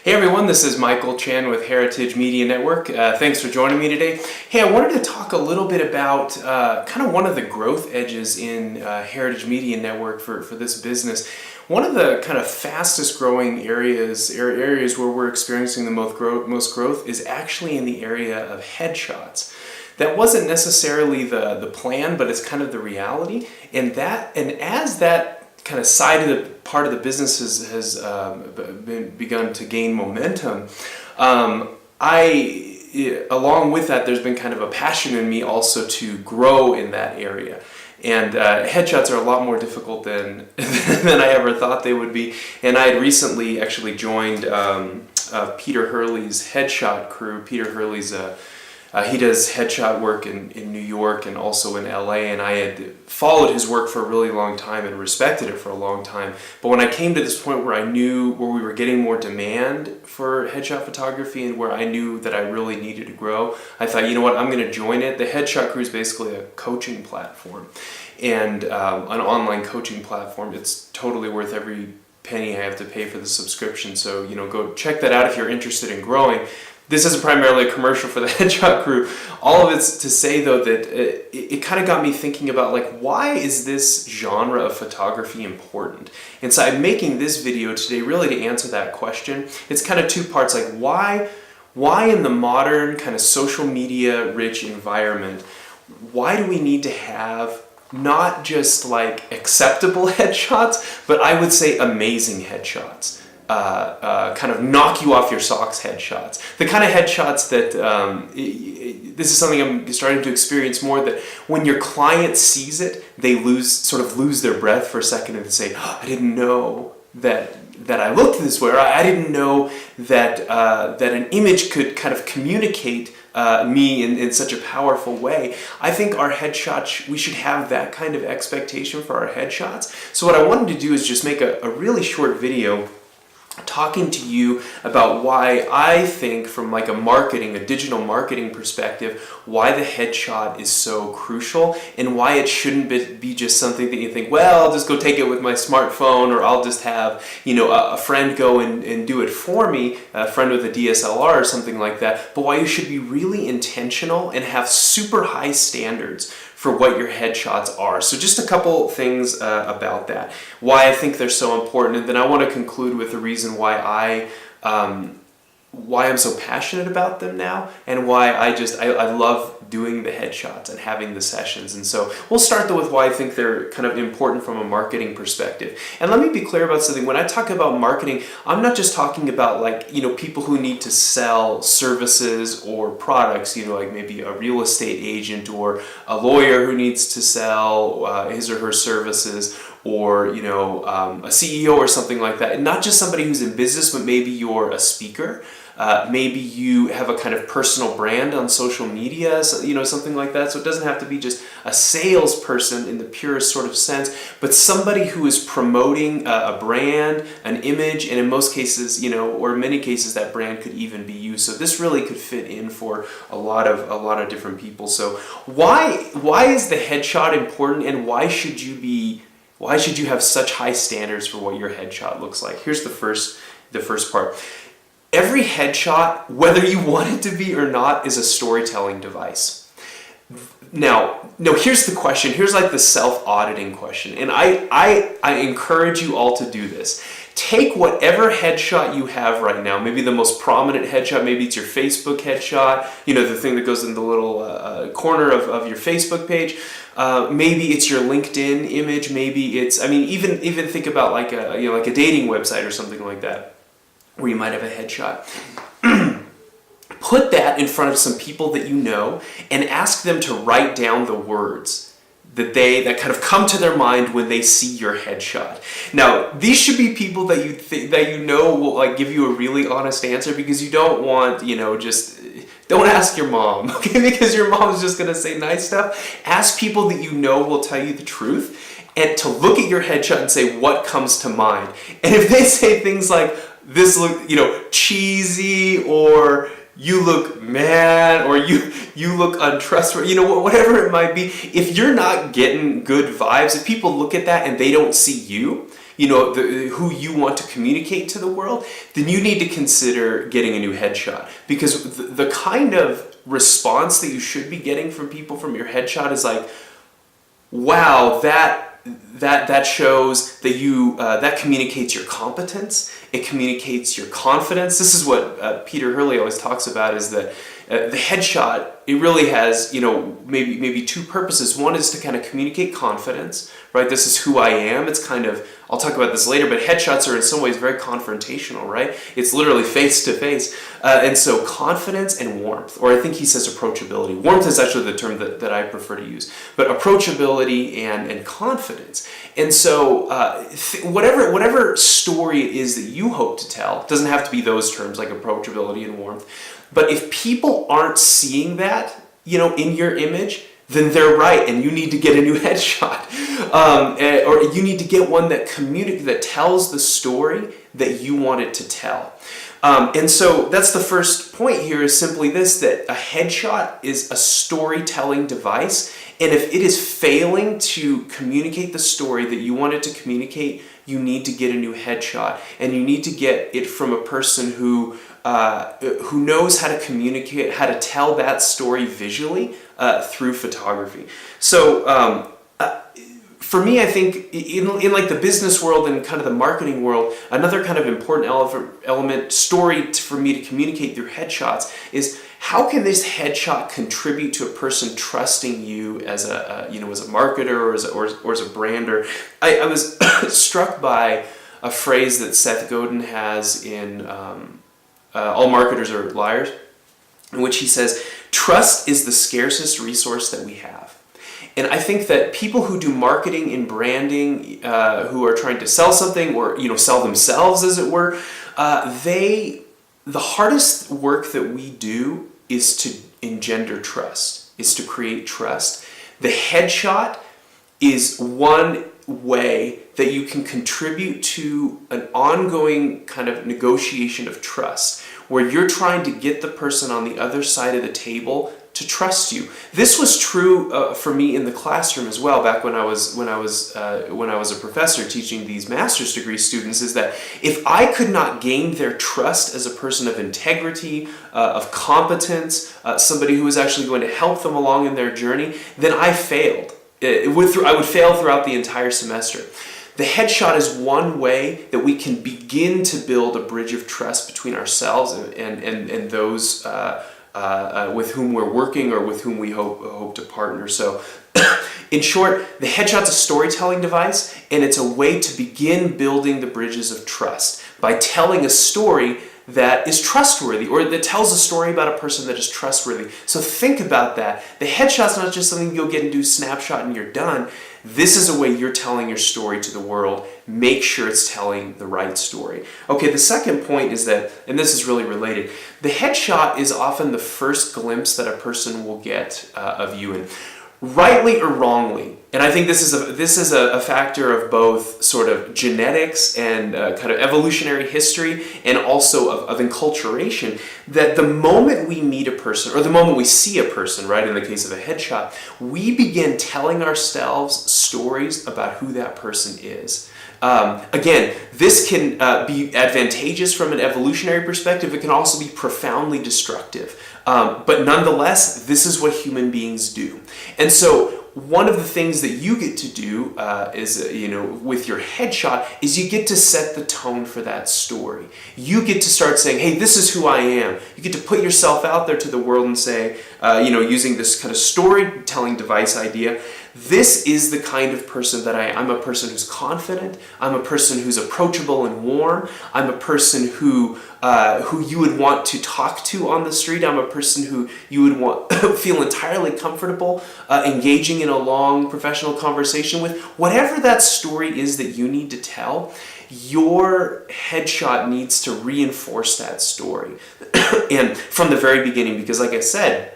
Hey everyone, this is Michael Chan with Heritage Media Network. Thanks for joining me today. Hey, I wanted to talk a little bit about kind of one of the growth edges in Heritage Media Network for this business. One of the kind of fastest growing areas where we're experiencing the most growth is actually in the area of headshots. That wasn't necessarily the plan, but it's kind of the reality. And as that kind of side of the part of the business has begun to gain momentum, along with that, there's been kind of a passion in me also to grow in that area. And headshots are a lot more difficult than I ever thought they would be. And I had recently actually joined Peter Hurley's headshot crew. Peter Hurley's he does headshot work in New York and also in LA, and I had followed his work for a really long time and respected it for a long time. But when I came to this point where we were getting more demand for headshot photography and where I knew that I really needed to grow, I thought, you know what, I'm going to join it. The Headshot Crew is basically a coaching platform and an online coaching platform. It's totally worth every penny I have to pay for the subscription. So, go check that out if you're interested in growing. This isn't primarily a commercial for the Headshot Crew. All of it's to say, though, that it kind of got me thinking about, why is this genre of photography important? And so I'm making this video today really to answer that question. It's kind of two parts, why in the modern kind of social media rich environment, why do we need to have not just acceptable headshots, but I would say amazing headshots? Kind of knock you off your socks headshots. The kind of headshots that, this is something I'm starting to experience more, that when your client sees it, they sort of lose their breath for a second and say, oh, I didn't know that I looked this way, or I didn't know that an image could kind of communicate me in such a powerful way. I think our headshots, we should have that kind of expectation for our headshots. So what I wanted to do is just make a really short video talking to you about why I think from a digital marketing perspective, why the headshot is so crucial and why it shouldn't be just something that you think, well, I'll just go take it with my smartphone, or I'll just have, a friend go and do it for me, a friend with a DSLR or something like that, but why you should be really intentional and have super high standards for what your headshots are. So just a couple things about that, why I think they're so important, and then I want to conclude with the reason why I'm so passionate about them now, and why I love doing the headshots and having the sessions. And so we'll start though with why I think they're kind of important from a marketing perspective. And let me be clear about something. When I talk about marketing, I'm not just talking about people who need to sell services or products, maybe a real estate agent or a lawyer who needs to sell his or her services, or a CEO or something like that. And not just somebody who's in business, but maybe you're a speaker. Maybe you have a kind of personal brand on social media, something like that. So it doesn't have to be just a salesperson in the purest sort of sense, but somebody who is promoting a brand, an image, and in most cases, or many cases, that brand could even be you. So this really could fit in for a lot of different people. So why is the headshot important, and why should you have such high standards for what your headshot looks like? Here's the first part. Every headshot, whether you want it to be or not, is a storytelling device. Now, here's the question. Here's the self-auditing question. And I encourage you all to do this. Take whatever headshot you have right now, maybe the most prominent headshot, maybe it's your Facebook headshot, the thing that goes in the little corner of your Facebook page. Maybe it's your LinkedIn image. Maybe it's, even think about like a dating website or something like that, where you might have a headshot. Put that in front of some people that you know and ask them to write down the words that kind of come to their mind when they see your headshot. Now, these should be people that you know will give you a really honest answer, because you don't want, don't ask your mom, okay? Because your mom's just gonna say nice stuff. Ask people that you know will tell you the truth, and to look at your headshot and say what comes to mind. And if they say things like, this look, cheesy, or you look mad, or you look untrustworthy, whatever it might be, if you're not getting good vibes, if people look at that and they don't see you, who you want to communicate to the world, then you need to consider getting a new headshot. Because the kind of response that you should be getting from people from your headshot is like, wow, that shows that you that communicates your competence. It communicates your confidence. This is what Peter Hurley always talks about, is that the headshot, it really has, maybe two purposes. One is to kind of communicate confidence, right? This is who I am. It's kind of, I'll talk about this later, but headshots are in some ways very confrontational, right? It's literally face to face. And so confidence and warmth, or I think he says approachability. Warmth is actually the term that I prefer to use, but approachability and confidence. And so whatever story it is that you hope to tell, it doesn't have to be those terms like approachability and warmth, but if people aren't seeing that, in your image, then they're right, and you need to get a new headshot, or you need to get one that tells the story that you want it to tell. And so that's the first point here, is simply this, that a headshot is a storytelling device, and if it is failing to communicate the story that you want it to communicate, you need to get a new headshot, and you need to get it from a person who knows how to communicate, how to tell that story visually through photography. So for me, I think in like the business world and kind of the marketing world, another kind of important element story for me to communicate through headshots is, how can this headshot contribute to a person trusting you as a marketer or as a brander? I was struck by a phrase that Seth Godin has in All Marketers Are Liars, in which he says, trust is the scarcest resource that we have. And I think that people who do marketing and branding, who are trying to sell something or sell themselves, as it were, the hardest work that we do is to engender trust, is to create trust. The headshot is one way that you can contribute to an ongoing kind of negotiation of trust, where you're trying to get the person on the other side of the table to trust you. This was true for me in the classroom as well. Back when I was a professor teaching these master's degree students, is that if I could not gain their trust as a person of integrity, of competence, somebody who was actually going to help them along in their journey, then I failed. I would fail throughout the entire semester. The headshot is one way that we can begin to build a bridge of trust between ourselves and those with whom we're working or with whom we hope to partner. So in short, the headshot's a storytelling device, and it's a way to begin building the bridges of trust by telling a story that is trustworthy, or that tells a story about a person that is trustworthy. So think about that. The headshot's not just something you'll get and do snapshot and you're done. This is a way you're telling your story to the world. Make sure it's telling the right story. Okay, the second point is that, and this is really related, the headshot is often the first glimpse that a person will get of you. And rightly or wrongly, and I think this is a factor of both sort of genetics and kind of evolutionary history, and also of enculturation, that the moment we meet a person, or the moment we see a person, right, in the case of a headshot, we begin telling ourselves stories about who that person is. Again, this can be advantageous from an evolutionary perspective. It can also be profoundly destructive. But nonetheless, this is what human beings do. And so one of the things that you get to do is, with your headshot, is you get to set the tone for that story. You get to start saying, hey, this is who I am. You get to put yourself out there to the world and say, using this kind of storytelling device idea, this is the kind of person that I am. I'm a person who's confident. I'm a person who's approachable and warm. I'm a person who you would want to talk to on the street. I'm a person who you would feel entirely comfortable engaging in a long professional conversation with. Whatever that story is that you need to tell, your headshot needs to reinforce that story. And from the very beginning, because like I said,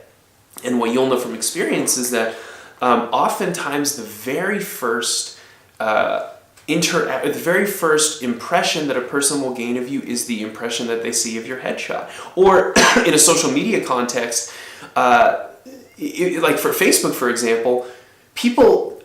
and what you'll know from experience is that oftentimes the very first the very first impression that a person will gain of you is the impression that they see of your headshot. Or in a social media context, like for Facebook, for example, people,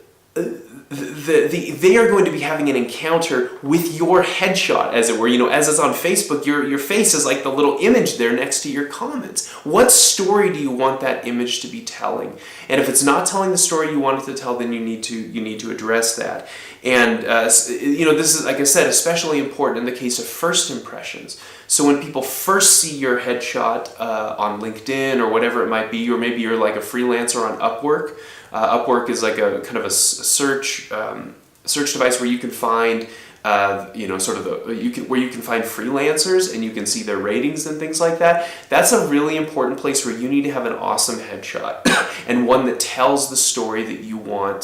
they are going to be having an encounter with your headshot, as it were. As it's on Facebook, your face is like the little image there next to your comments. What story do you want that image to be telling? And if it's not telling the story you want it to tell, then you need to address that. And this is, like I said, especially important in the case of first impressions. So when people first see your headshot on LinkedIn or whatever it might be, or maybe you're like a freelancer on Upwork. Upwork is like a kind of a search device where you can find where you can find freelancers and you can see their ratings and things like that. That's a really important place where you need to have an awesome headshot and one that tells the story that you want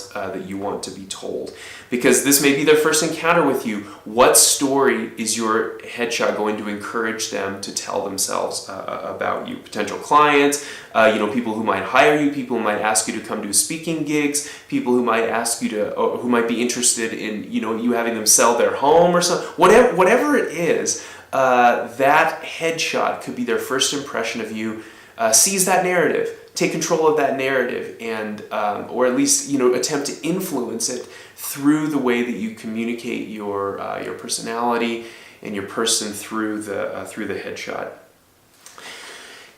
to be told. Because this may be their first encounter with you. What story is your headshot going to encourage them to tell themselves about you? Potential clients, people who might hire you, people who might ask you to come do speaking gigs, people who might ask you to, or who might be interested in, you having them sell their home or something. Whatever it is, that headshot could be their first impression of you. Seize that narrative. Take control of that narrative, and or at least attempt to influence it through the way that you communicate your personality and your person through the headshot.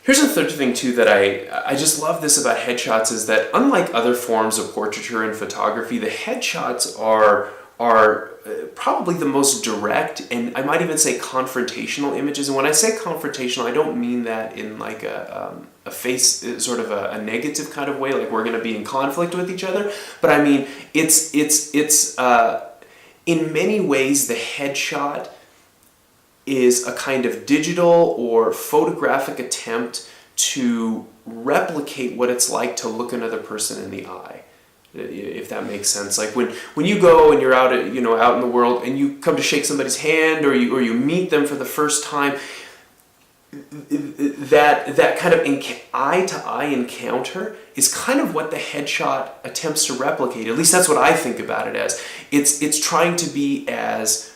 Here's a third thing too that I just love this about headshots is that unlike other forms of portraiture and photography, the headshots are probably the most direct, and I might even say confrontational images. And when I say confrontational, I don't mean that in like a face, sort of a negative kind of way, like we're going to be in conflict with each other. But I mean, it's in many ways the headshot is a kind of digital or photographic attempt to replicate what it's like to look another person in the eye. If that makes sense. Like when you go and you're out in the world and you come to shake somebody's hand or you meet them for the first time, that kind of eye-to-eye encounter is kind of what the headshot attempts to replicate. At least that's what I think about it as. It's trying to be as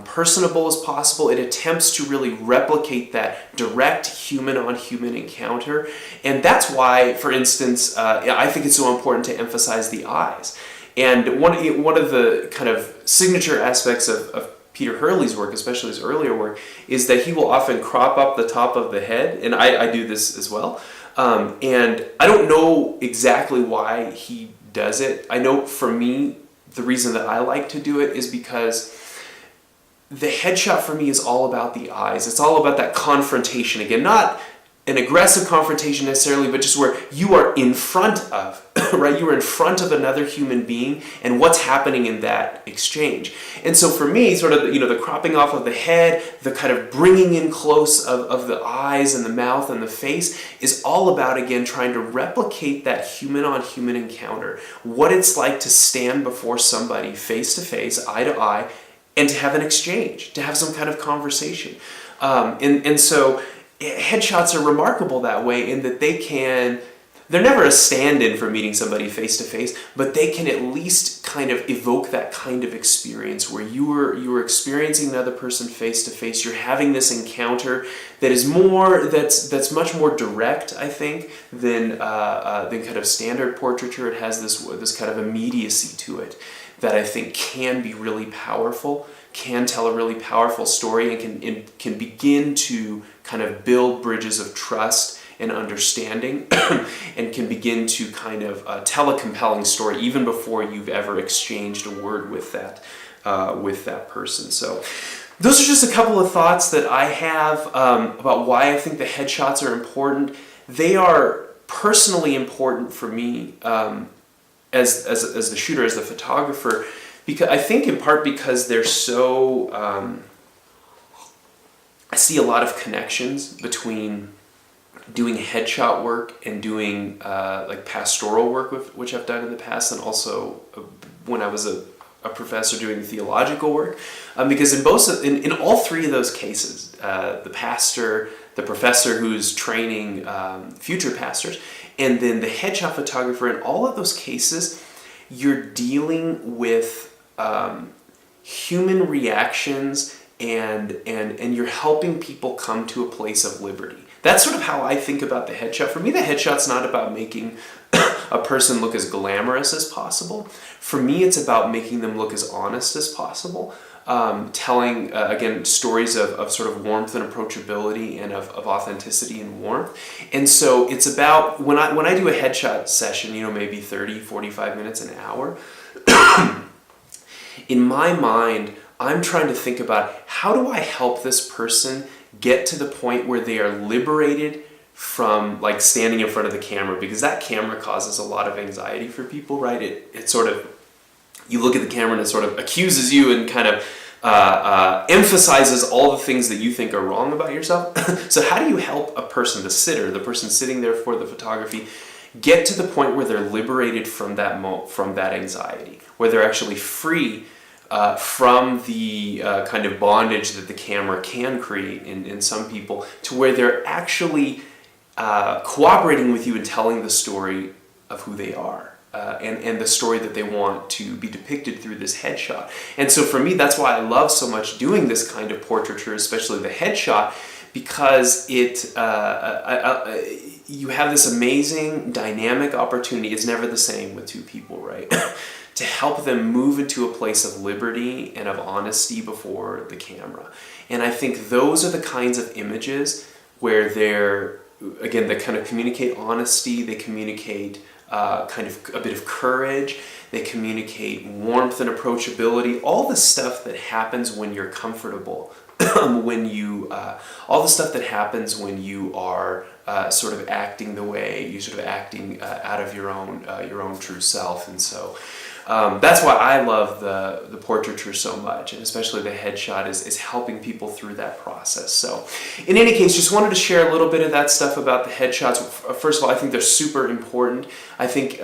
personable as possible. It attempts to really replicate that direct human-on-human encounter. And that's why, for instance, I think it's so important to emphasize the eyes. And one of the kind of signature aspects of Peter Hurley's work, especially his earlier work, is that he will often crop up the top of the head, and I do this as well. And I don't know exactly why he does it. I know for me, the reason that I like to do it is because the headshot for me is all about the eyes. It's all about that confrontation. Again, not an aggressive confrontation necessarily, but just where you are in front of, right? You are in front of another human being and what's happening in that exchange. And so for me, sort of, the cropping off of the head, the kind of bringing in close of the eyes and the mouth and the face is all about, again, trying to replicate that human-on-human encounter. What it's like to stand before somebody face-to-face, eye-to-eye, and to have an exchange, to have some kind of conversation. And so headshots are remarkable that way in that they're never a stand-in for meeting somebody face-to-face, but they can at least kind of evoke that kind of experience where you are experiencing another person face-to-face. You're having this encounter that is that's much more direct, I think, than kind of standard portraiture. It has this kind of immediacy to it that I think can be really powerful, can tell a really powerful story, and can begin to kind of build bridges of trust and understanding, and can begin to kind of tell a compelling story even before you've ever exchanged a word with that person. So those are just a couple of thoughts that I have about why I think the headshots are important. They are personally important for me as the shooter, as the photographer, because I think in part because they're so, I see a lot of connections between doing headshot work and doing like pastoral work, which I've done in the past, and also when I was a professor doing theological work, because in all three of those cases, the pastor, the professor who's training future pastors, and then the headshot photographer, in all of those cases, you're dealing with human reactions and you're helping people come to a place of liberty. That's sort of how I think about the headshot. For me, the headshot's not about making a person look as glamorous as possible. For me, it's about making them look as honest as possible. Telling, again, stories of sort of warmth and approachability and of authenticity and warmth. And so it's about, when I do a headshot session, maybe 30, 45 minutes, an hour, in my mind, I'm trying to think about how do I help this person get to the point where they are liberated from like standing in front of the camera, because that camera causes a lot of anxiety for people, right? It sort of, you look at the camera and it sort of accuses you and kind of emphasizes all the things that you think are wrong about yourself. So how do you help a person, the sitter, the person sitting there for the photography, get to the point where they're liberated from that anxiety, where they're actually free from the kind of bondage that the camera can create in some people, to where they're actually cooperating with you and telling the story of who they are. And the story that they want to be depicted through this headshot. And so for me, that's why I love so much doing this kind of portraiture, especially the headshot, because you have this amazing dynamic opportunity. It's never the same with two people, right? To help them move into a place of liberty and of honesty before the camera. And I think those are the kinds of images where they kind of communicate honesty, they communicate kind of a bit of courage, they communicate warmth and approachability, all the stuff that happens when you're comfortable, all the stuff that happens when you are sort of acting the way, you're sort of acting out of your own true self. And so that's why I love the portraiture so much, and especially the headshot is helping people through that process. So in any case, just wanted to share a little bit of that stuff about the headshots. First of all, I think they're super important. I think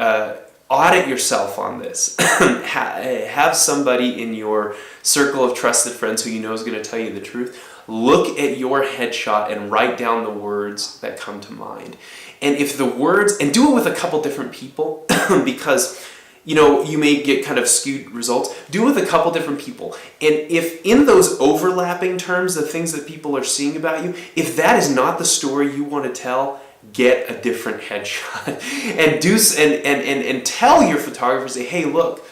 audit yourself on this. Have somebody in your circle of trusted friends who you know is going to tell you the truth. Look at your headshot and write down the words that come to mind. And if the words, and do it with a couple different people, because you may get kind of skewed results. Do it with a couple different people. And if in those overlapping terms, the things that people are seeing about you, if that is not the story you want to tell, get a different headshot. And tell your photographer, say, hey, look,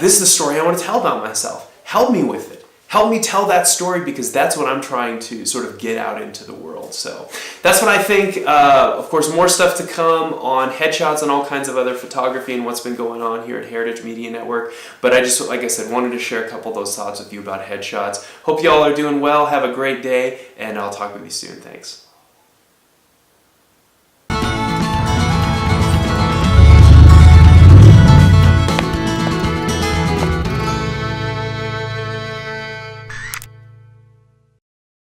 this is the story I want to tell about myself. Help me with it. Help me tell that story, because that's what I'm trying to sort of get out into the world. So that's what I think. Of course, more stuff to come on headshots and all kinds of other photography and what's been going on here at Heritage Media Network. But I just, like I said, wanted to share a couple of those thoughts with you about headshots. Hope y'all are doing well. Have a great day, and I'll talk with you soon. Thanks.